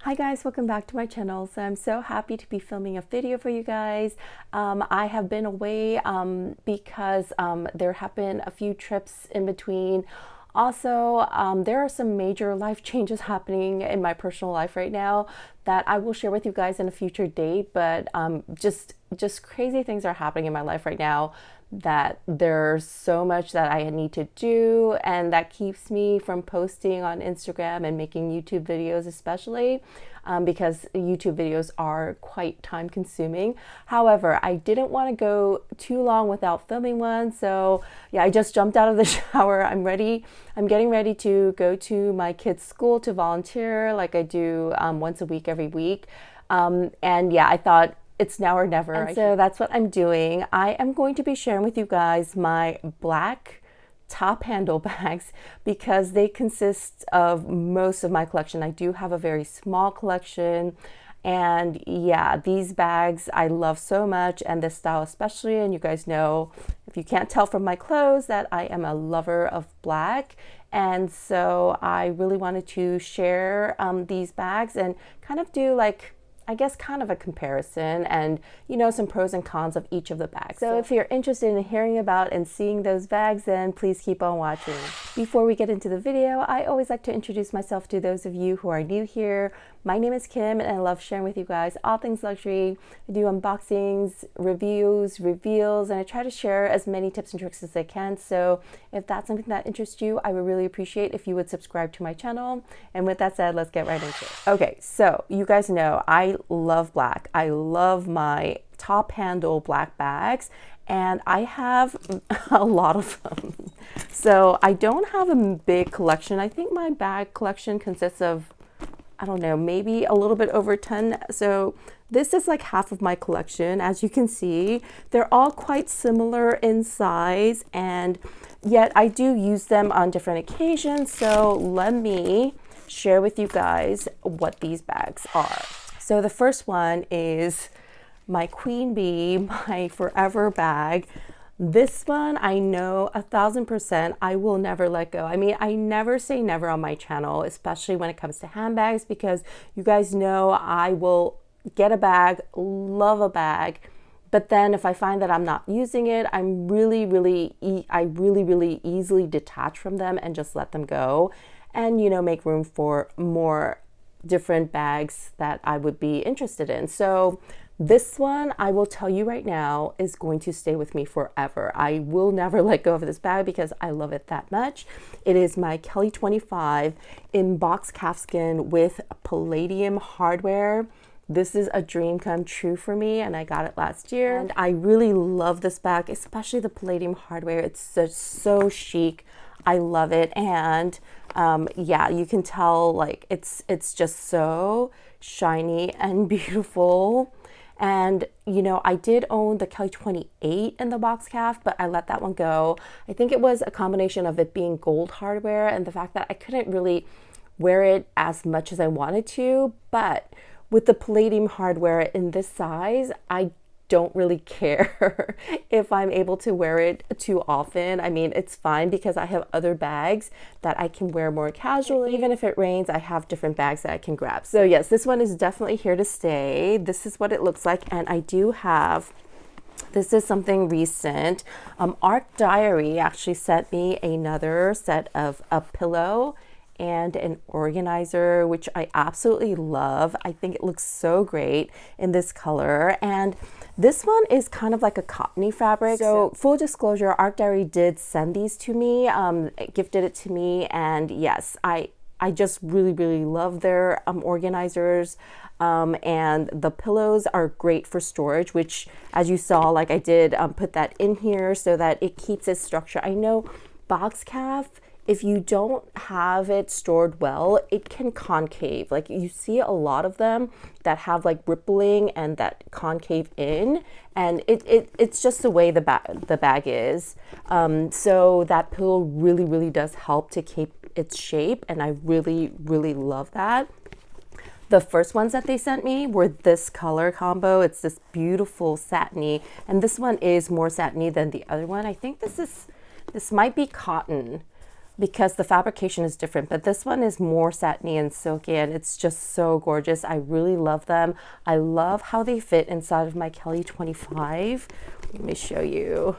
Hi guys, welcome back to my channel. So I'm so happy to be filming a video for you guys. I have been away because there have been a few trips in between. Also, there are some major life changes happening in my personal life right now that I will share with you guys in a future date, but just crazy things are happening in my life right now that there's so much that I need to do, and that keeps me from posting on Instagram and making YouTube videos, especially because YouTube videos are quite time consuming. However, I didn't want to go too long without filming one, so yeah, I just jumped out of the shower. I'm ready. I'm getting ready to go to my kids' school to volunteer like I do once a week, every week. And yeah, I thought it's now or never. And so that's what I'm doing. I am going to be sharing with you guys my black top handle bags because they consist of most of my collection. I do have a very small collection, and yeah, these bags I love so much, and this style especially. And you guys know, if you can't tell from my clothes, that I am a lover of black. And so I really wanted to share these bags and kind of do like, I guess, kind of a comparison and, you know, some pros and cons of each of the bags. So if you're interested in hearing about and seeing those bags, then please keep on watching. Before we get into the video, I always like to introduce myself to those of you who are new here. My name is Kim, and I love sharing with you guys all things luxury. I do unboxings, reviews, reveals, and I try to share as many tips and tricks as I can. So if that's something that interests you, I would really appreciate if you would subscribe to my channel. And with that said, let's get right into it. Okay, so you guys know I love black. I love my top handle black bags, and I have a lot of them. So I don't have a big collection. I think my bag collection consists of, I don't know, maybe a little bit over 10. So this is like half of my collection. As you can see, they're all quite similar in size, and yet I do use them on different occasions. So let me share with you guys what these bags are. So the first one is my Queen Bee, my forever bag. This one, I know 1000% I will never let go. I mean, I never say never on my channel, especially when it comes to handbags, because you guys know I will get a bag, love a bag, but then if I find that I'm not using it, I really easily detach from them and just let them go, and, you know, make room for more different bags that I would be interested in. So this one, I will tell you right now, is going to stay with me forever. I will never let go of this bag because I love it that much. It is my Kelly 25 in box calfskin with palladium hardware. This is a dream come true for me, and I got it last year. And I really love this bag, especially the palladium hardware. It's just so chic. I love it. And yeah, you can tell like it's just so shiny and beautiful. And, you know, I did own the Kelly 28 in the box calf, but I let that one go. I think it was a combination of it being gold hardware and the fact that I couldn't really wear it as much as I wanted to. But with the palladium hardware in this size, I don't really care if I'm able to wear it too often. I mean, it's fine because I have other bags that I can wear more casually. Even if it rains, I have different bags that I can grab. So yes, this one is definitely here to stay. This is what it looks like. And I do have, this is something recent. ArcDiary actually sent me another set of a pillow and an organizer, which I absolutely love. I think it looks so great in this color. And this one is kind of like a cottony fabric. So full disclosure, ArcDiary did send these to me, gifted it to me. And yes, I just really love their organizers. And the pillows are great for storage, which, as you saw, like I did put that in here so that it keeps its structure. I know box calf, if you don't have it stored well, it can concave. Like you see a lot of them that have like rippling and that concave in, and it's just the way the bag is. So that pillow really does help to keep its shape, and I really love that. The first ones that they sent me were this color combo. It's this beautiful satiny, and this one is more satiny than the other one. I think this might be cotton. because the fabrication is different, but this one is more satiny and silky, and it's just so gorgeous. I really love them. I love how they fit inside of my Kelly 25. Let me show you.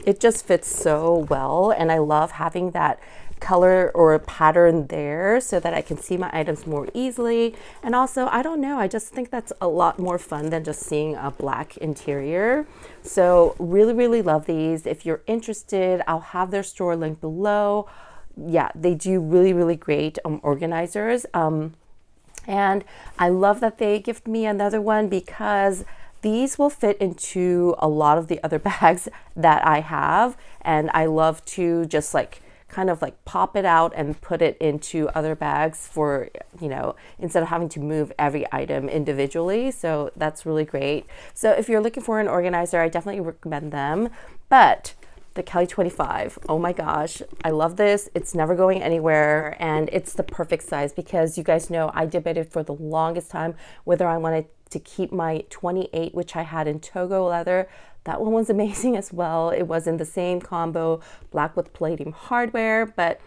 It just fits so well, and I love having that color or pattern there so that I can see my items more easily. And also, I don't know, I just think that's a lot more fun than just seeing a black interior. So really love these. If you're interested, I'll have their store link below. Yeah, they do really great organizers. And I love that they gift me another one because these will fit into a lot of the other bags that I have, and I love to just like kind of like pop it out and put it into other bags for, you know, instead of having to move every item individually. So that's really great. So if you're looking for an organizer, I definitely recommend them. But the Kelly 25, oh my gosh, I love this. It's never going anywhere, and it's the perfect size because you guys know I debated for the longest time whether I wanted to keep my 28, which I had in Togo leather. That one was amazing as well. It was in the same combo, black with palladium hardware, but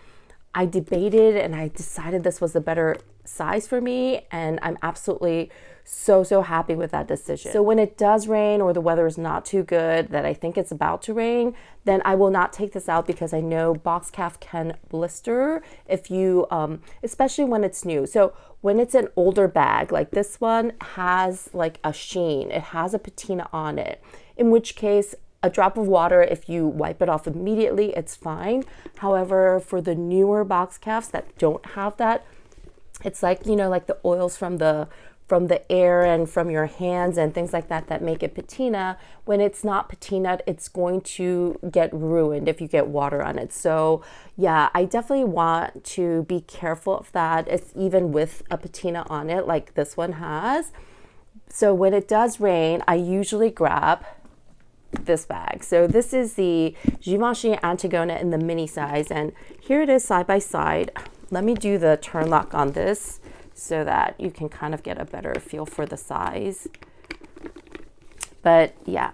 I debated and I decided this was the better size for me, and I'm absolutely so happy with that decision. So when it does rain or the weather is not too good, that I think it's about to rain, then I will not take this out because I know box calf can blister if you, especially when it's new. So when it's an older bag, like this one has like a sheen, it has a patina on it, in which case a drop of water, if you wipe it off immediately, it's fine. However, for the newer box calves that don't have that, it's like, you know, like the oils from the air and from your hands and things like that that make it patina. When it's not patinaed, it's going to get ruined if you get water on it. So yeah, I definitely want to be careful of that. It's even with a patina on it like this one has. So when it does rain, I usually grab this bag. So this is the Givenchy Antigona in the mini size, and here it is side by side. Let me do the turn lock on this so that you can kind of get a better feel for the size. But yeah,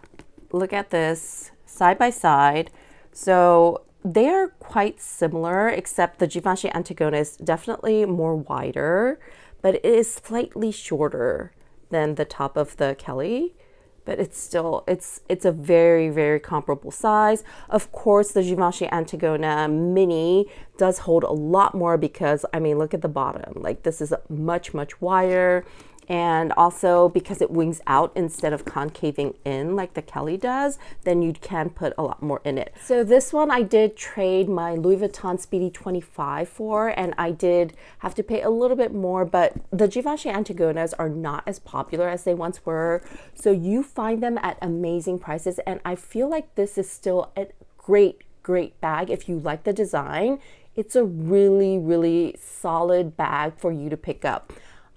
look at this side by side. So they are quite similar, except the Givenchy Antigona is definitely more wider, but it is slightly shorter than the top of the Kelly. But it's still, it's a very comparable size. Of course, the Givenchy Antigona Mini does hold a lot more because, I mean, look at the bottom. Like this is much wider. And also because it wings out instead of concaving in like the Kelly does, then you can put a lot more in it. So this one I did trade my Louis Vuitton Speedy 25 for, and I did have to pay a little bit more, but the Givenchy Antigonas are not as popular as they once were. So you find them at amazing prices, and I feel like this is still a great bag if you like the design. It's a really solid bag for you to pick up.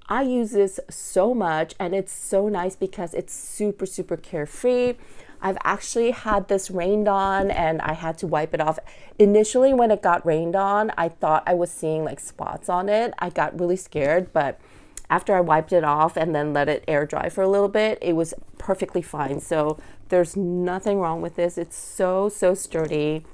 I use this so much, and it's so nice because it's super carefree. I've actually had this rained on and I had to wipe it off. Initially when it got rained on, I thought I was seeing like spots on it. I got really scared, but after I wiped it off and then let it air dry for a little bit, it was perfectly fine. So there's nothing wrong with this. It's so sturdy.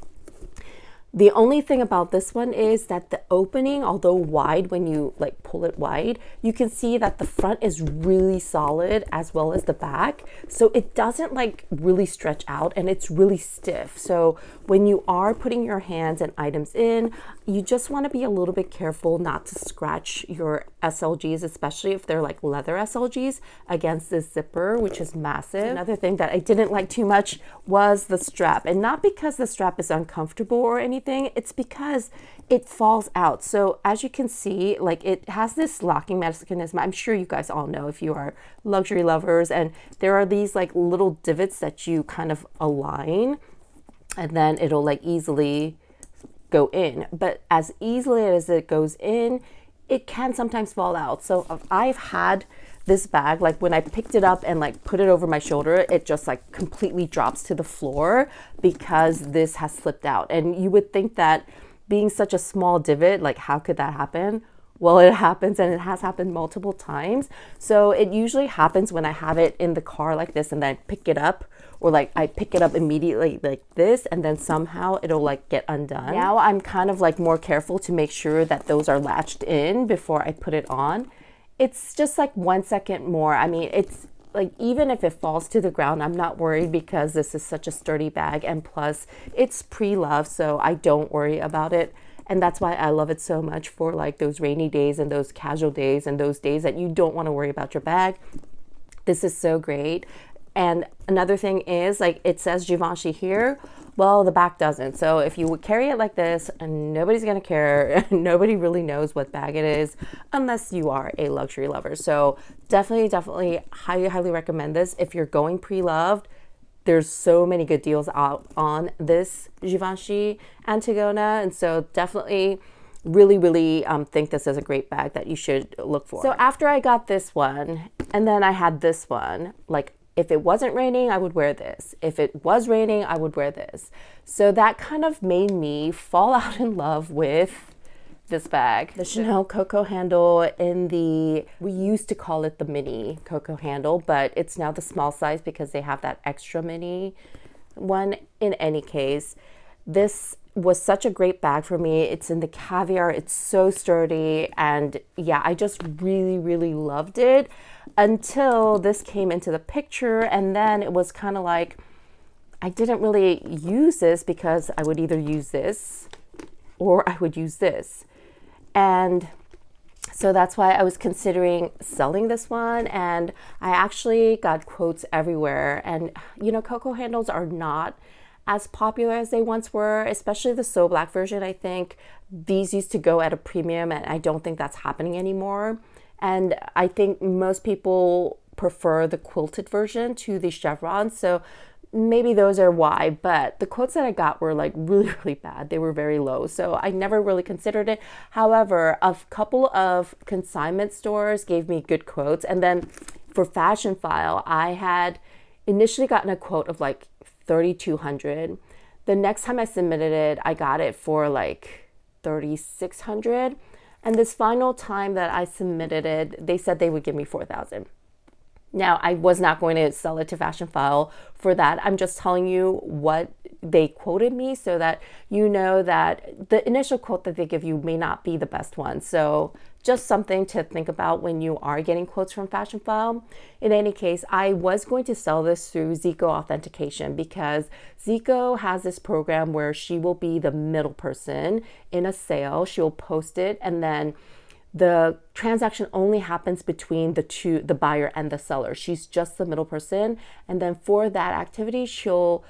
The only thing about this one is that the opening, although wide, when you like pull it wide, you can see that the front is really solid as well as the back. So it doesn't like really stretch out, and it's really stiff. So when you are putting your hands and items in, you just want to be a little bit careful not to scratch your SLGs, especially if they're like leather SLGs, against this zipper, which is massive. Another thing that I didn't like too much was the strap, and not because the strap is uncomfortable or anything, it's because it falls out. So as you can see, like it has this locking mechanism. I'm sure you guys all know if you are luxury lovers, and there are these like little divots that you kind of align, and then it'll like easily go in. But as easily as it goes in, it can sometimes fall out. So I've had this bag, like when I picked it up and like put it over my shoulder, it just like completely drops to the floor because this has slipped out. And you would think that being such a small divot, like how could that happen? well, it happens, and it has happened multiple times. So it usually happens when I have it in the car like this and then pick it up, or like I pick it up immediately like this, and then somehow it'll like get undone. Now I'm kind of like more careful to make sure that those are latched in before I put it on. It's just like 1 second more. I mean, it's like, even if it falls to the ground, I'm not worried because this is such a sturdy bag, and plus it's pre-loved, so I don't worry about it. And that's why I love it so much for like those rainy days and those casual days and those days that you don't want to worry about your bag. This is so great. And another thing is, like, it says Givenchy here. Well, the back doesn't. So if you would carry it like this, nobody's going to care. Nobody really knows what bag it is unless you are a luxury lover. So definitely highly recommend this. If you're going pre-loved, there's so many good deals out on this Givenchy Antigona. And so definitely really think this is a great bag that you should look for. So after I got this one, and then I had this one, like, if it wasn't raining, I would wear this. If it was raining, I would wear this. So that kind of made me fall out in love with this bag. The Chanel Coco handle in the, we used to call it the mini Coco handle, but it's now the small size because they have that extra mini one. In any case, this was such a great bag for me. It's in the caviar. It's so sturdy. And yeah, I just really loved it until this came into the picture. And then it was kind of like, I didn't really use this because I would either use this or I would use this. And so that's why I was considering selling this one. And I actually got quotes everywhere. And you know, Coco handles are not as popular as they once were, especially the So Black version. I think these used to go at a premium, and I don't think that's happening anymore. And I think most people prefer the quilted version to the chevrons, so maybe those are why. But the quotes that I got were like really bad. They were very low, so I never really considered it. However, a couple of consignment stores gave me good quotes, and then for Fashion File, I had initially gotten a quote of like $3,200. The next time I submitted it, I got it for like $3,600. And this final time that I submitted it, they said they would give me $4,000. Now, I was not going to sell it to Fashion File for that. I'm just telling you what they quoted me so that you know that the initial quote that they give you may not be the best one. So just something to think about when you are getting quotes from Fashion File. In any case, I was going to sell this through Xoxo authentication because Xoxo has this program where she will be the middle person in a sale. She'll post it, and then the transaction only happens between the buyer and the seller. She's just the middle person. And then for that activity, she'll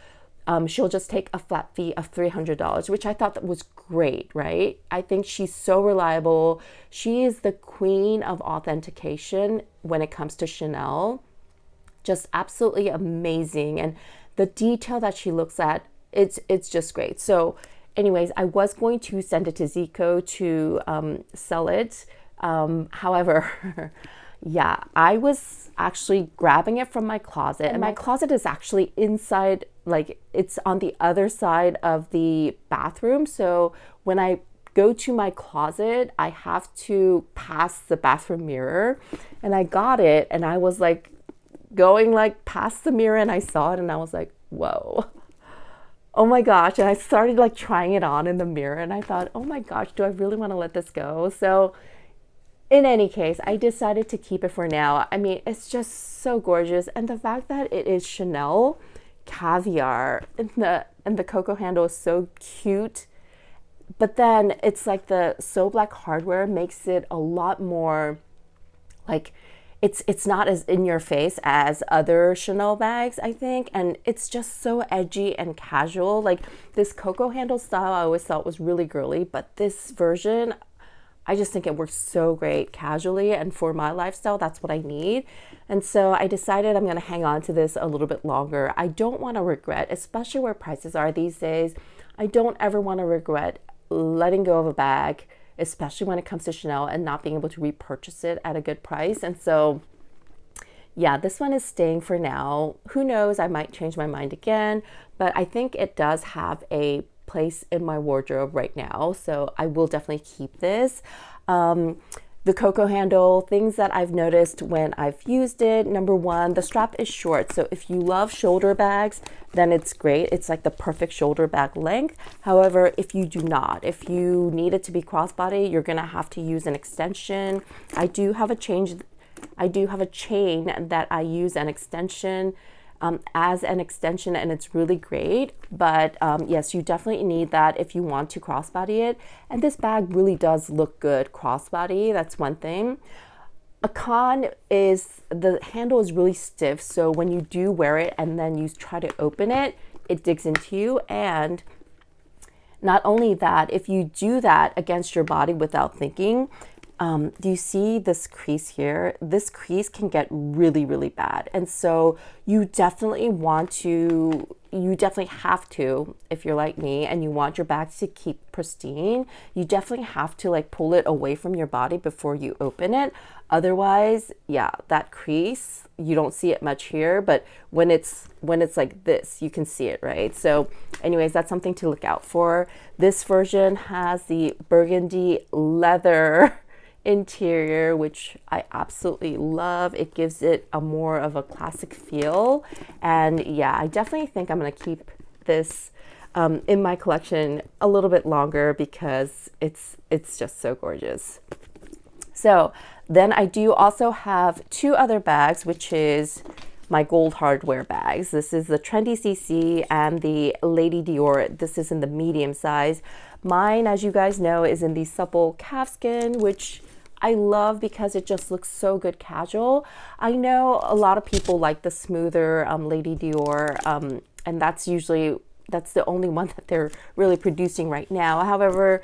just take a flat fee of $300, which I thought that was great, right? I think she's so reliable. She is the queen of authentication when it comes to Chanel. Just absolutely amazing. And the detail that she looks at, it's just great. So anyways, I was going to send it to Xoxo to sell it. However, yeah, I was actually grabbing it from my closet, and my closet is actually inside, like it's on the other side of the bathroom. So when I go to my closet, I have to pass the bathroom mirror, and I got it, and I was like going like past the mirror, and I saw it, and I was like, whoa. Oh my gosh. And I started like trying it on in the mirror, and I thought, oh my gosh, do I really want to let this go? So in any case, I decided to keep it for now. I mean, it's just so gorgeous. And the fact that it is Chanel caviar and the Coco handle is so cute. But then it's like the So Black hardware makes it a lot more like, it's not as in your face as other Chanel bags, I think. And it's just so edgy and casual. Like this Coco handle style, I always thought was really girly, but this version, I just think it works so great casually. And for my lifestyle, that's what I need. And so I decided I'm going to hang on to this a little bit longer. I don't want to regret, especially where prices are these days. I don't ever want to regret letting go of a bag, especially when it comes to Chanel, and not being able to repurchase it at a good price. And so, yeah, this one is staying for now. Who knows? I might change my mind again, but I think it does have a place in my wardrobe right now. So I will definitely keep this. The Coco handle, things that I've noticed when I've used it. Number one, the strap is short. So if you love shoulder bags, then it's great. It's like the perfect shoulder bag length. However, if you do not, if you need it to be crossbody, you're gonna have to use an extension. I do have a chain that I use an extension as an extension, and it's really great. But yes, you definitely need that if you want to crossbody it. And this bag really does look good crossbody. That's one thing. A con is the handle is really stiff, so when you do wear it and then you try to open it, it digs into you. And not only that, if you do that against your body without thinking, do you see this crease here? This crease can get really, really bad. And so you definitely have to, if you're like me and you want your bag to keep pristine, you definitely have to like pull it away from your body before you open it. Otherwise, yeah, that crease, you don't see it much here, but when it's like this, you can see it, right? So anyways, that's something to look out for. This version has the burgundy leather interior, which I absolutely love. It gives it a more of a classic feel. And yeah, I definitely think I'm going to keep this in my collection a little bit longer because it's just so gorgeous. So then I do also have two other bags, which is my gold hardware bags. This is the Trendy CC and the Lady Dior. This is in the medium size. Mine, as you guys know, is in the supple calfskin, which I love because it just looks so good casual. I know a lot of people like the smoother Lady Dior, and that's the only one that they're really producing right now. However,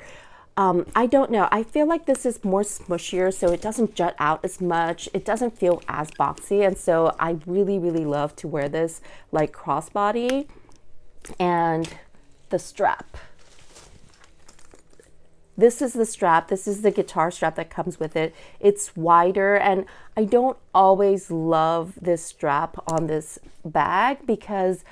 I don't know. I feel like this is more smushier, so it doesn't jut out as much. It doesn't feel as boxy, and so I really, really love to wear this like crossbody. And the strap. This is the strap. This is the guitar strap that comes with it. It's wider, and I don't always love this strap on this bag because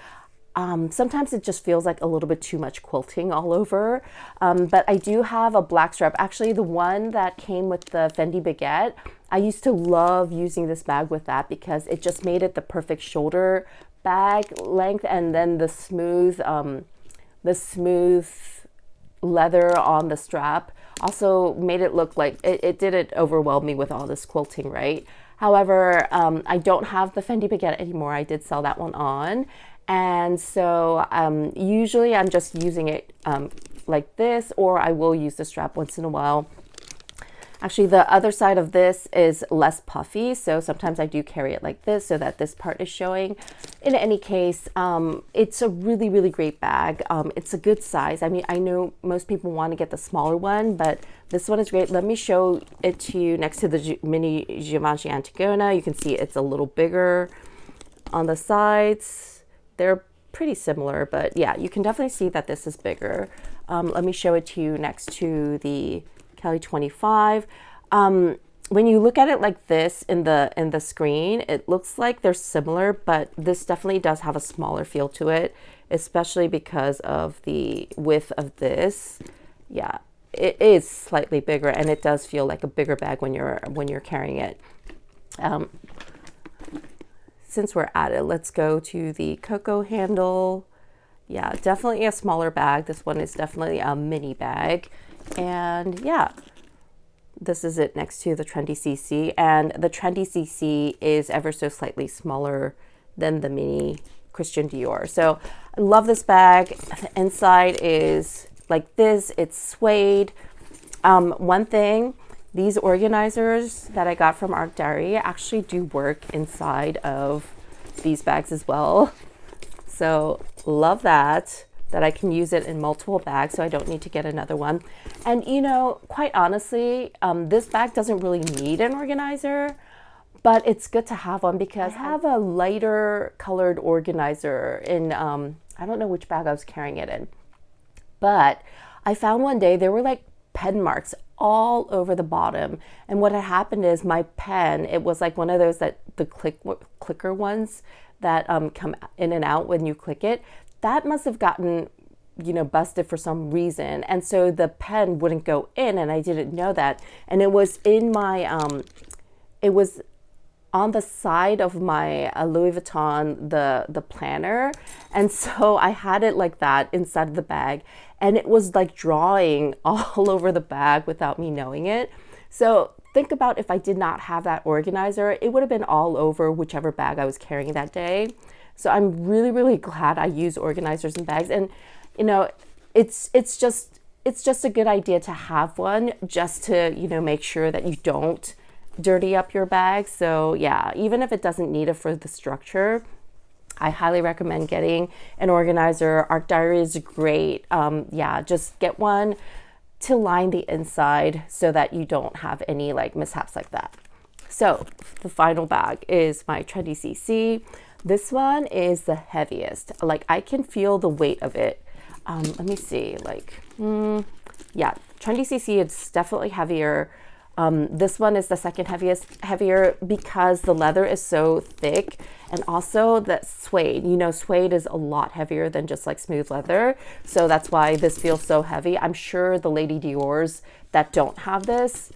sometimes it just feels like a little bit too much quilting all over. But I do have a black strap. Actually, the one that came with the Fendi Baguette, I used to love using this bag with that because it just made it the perfect shoulder bag length, and then the smooth leather on the strap also made it look like it didn't overwhelm me with all this quilting, right? However, I don't have the Fendi Baguette anymore. I did sell that one on. And so usually I'm just using it like this, or I will use the strap once in a while. Actually, the other side of this is less puffy, so sometimes I do carry it like this so that this part is showing. In any case, it's a really, really great bag. It's a good size. I mean, I know most people want to get the smaller one, but this one is great. Let me show it to you next to the mini Givenchy Antigona. You can see it's a little bigger on the sides. They're pretty similar, but yeah, you can definitely see that this is bigger. Let me show it to you next to the Kelly 25. When you look at it like this in the screen, it looks like they're similar, but this definitely does have a smaller feel to it, especially because of the width of this. Yeah, it is slightly bigger, and it does feel like a bigger bag when you're carrying it. Since we're at it, let's go to the Coco handle. Yeah, definitely a smaller bag. This one is definitely a mini bag. And yeah, this is it next to the Trendy CC. And the Trendy CC is ever so slightly smaller than the mini Christian Dior. So I love this bag. The inside is like this. It's suede. One thing, these organizers that I got from ArcDiary actually do work inside of these bags as well. So love that I can use it in multiple bags, so I don't need to get another one. And you know, quite honestly, this bag doesn't really need an organizer, but it's good to have one because I have a lighter colored organizer in, I don't know which bag I was carrying it in, but I found one day there were like pen marks all over the bottom. And what had happened is my pen, it was like one of those that the clicker ones that come in and out when you click it. That must have gotten you know, busted for some reason. And so the pen wouldn't go in, and I didn't know that. And it was in my, it was on the side of my Louis Vuitton, the planner. And so I had it like that inside of the bag, and it was like drawing all over the bag without me knowing it. So think about if I did not have that organizer, it would have been all over whichever bag I was carrying that day. So I'm really, really glad I use organizers and bags. And, you know, it's just a good idea to have one just to, you know, make sure that you don't dirty up your bag. So yeah, even if it doesn't need it for the structure, I highly recommend getting an organizer. ArcDiary is great. Yeah, just get one to line the inside so that you don't have any like mishaps like that. So the final bag is my Trendy CC. This one is the heaviest. Like I can feel the weight of it. Let me see, like, yeah, Trendy CC, it's definitely heavier. This one is the second heavier because the leather is so thick, and also that suede, you know, suede is a lot heavier than just like smooth leather. So that's why this feels so heavy. I'm sure the Lady Dior's that don't have this,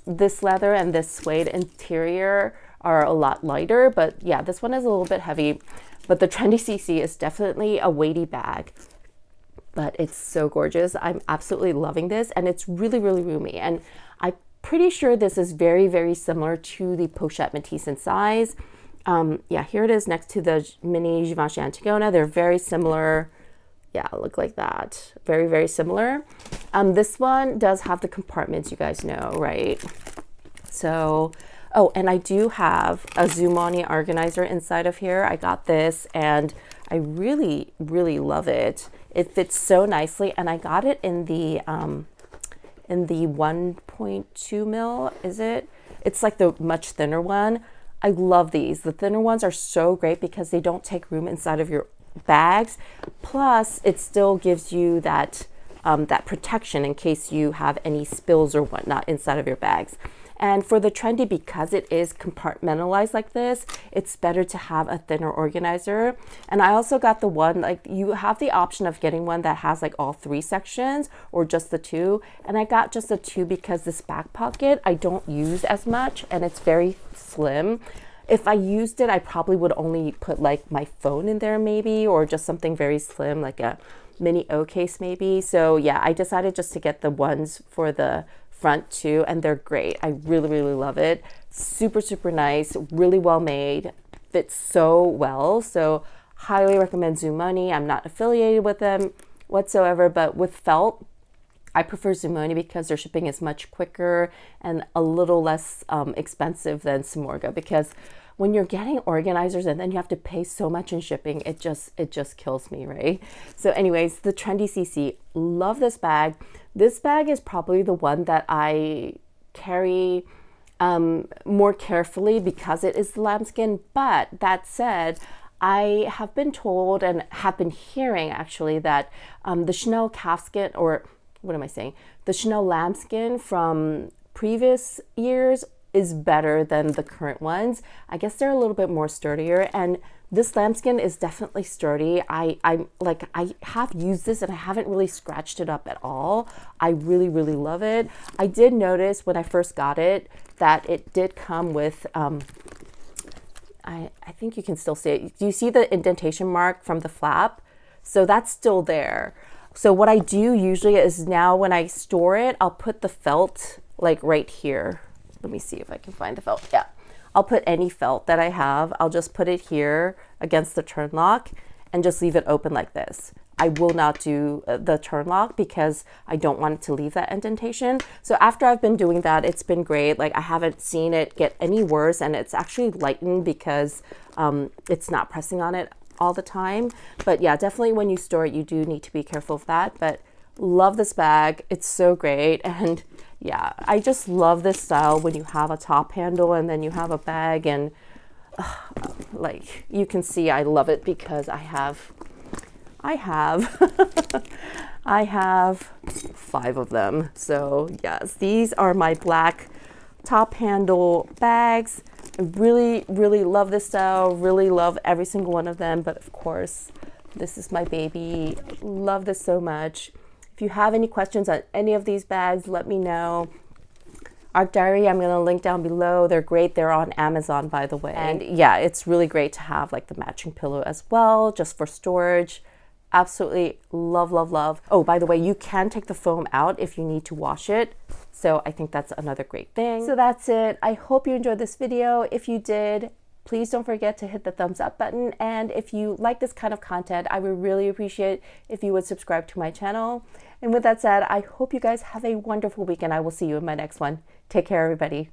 this leather and this suede interior are a lot lighter, but yeah, this one is a little bit heavy. But the Trendy CC is definitely a weighty bag, but it's so gorgeous. I'm absolutely loving this, and it's really, really roomy. And I'm pretty sure this is very, very similar to the Pochette Métis in size. Yeah, here it is next to the mini Givenchy Antigona. They're very similar. Yeah, look like that. Very, very similar. This one does have the compartments, you guys know, right? So, oh, and I do have a Zumoni organizer inside of here. I got this, and I really, really love it. It fits so nicely, and I got it in the 1.2 mil, is it? It's like the much thinner one. I love these. The thinner ones are so great because they don't take room inside of your bags. Plus, it still gives you that that protection in case you have any spills or whatnot inside of your bags. And for the Trendy, because it is compartmentalized like this, it's better to have a thinner organizer. And I also got the one, like you have the option of getting one that has like all 3 sections or just the 2. And I got just the 2 because this back pocket I don't use as much, and it's very slim. If I used it, I probably would only put like my phone in there maybe, or just something very slim like a mini O case maybe. So yeah, I decided just to get the ones for the front too, and they're great. I really, really love it. Super, super nice, really well made, fits so well. So highly recommend Zumoni. I'm not affiliated with them whatsoever, but with felt, I prefer Zumoni because their shipping is much quicker and a little less expensive than Samorga, because when you're getting organizers and then you have to pay so much in shipping, it just kills me, right? So anyways, the Trendy CC, love this bag. This bag is probably the one that I carry more carefully because it is the lambskin. But that said, I have been told and have been hearing actually that the Chanel calfskin, or what am I saying? The Chanel lambskin from previous years is better than the current ones. I guess they're a little bit more sturdier, and this lambskin is definitely sturdy. I have used this and I haven't really scratched it up at all. I really, really love it. I did notice when I first got it that it did come with I think you can still see it. Do you see the indentation mark from the flap? So that's still there. So what I do usually is now when I store it, I'll put the felt like right here. Let me see if I can find the felt. Yeah, I'll put any felt that I have. I'll just put it here against the turn lock and just leave it open like this. I will not do the turn lock because I don't want it to leave that indentation. So after I've been doing that, it's been great. Like I haven't seen it get any worse, and it's actually lightened because it's not pressing on it all the time. But yeah, definitely when you store it, you do need to be careful of that. But love this bag. It's so great. And yeah, I just love this style when you have a top handle and then you have a bag, and like you can see I love it because I have I have 5 of them. So yes, these are my black top handle bags. I really, really love this style, really love every single one of them. But of course, This is my baby. Love this so much. If you have any questions on any of these bags, let me know. ArcDiary, I'm going to link down below. They're great. They're on Amazon, by the way. And yeah, it's really great to have like the matching pillow as well, just for storage. Absolutely love, love, love. Oh, by the way, you can take the foam out if you need to wash it. So I think that's another great thing. So that's it. I hope you enjoyed this video. If you did, please don't forget to hit the thumbs up button. And if you like this kind of content, I would really appreciate if you would subscribe to my channel. And with that said, I hope you guys have a wonderful weekend. I will see you in my next one. Take care, everybody.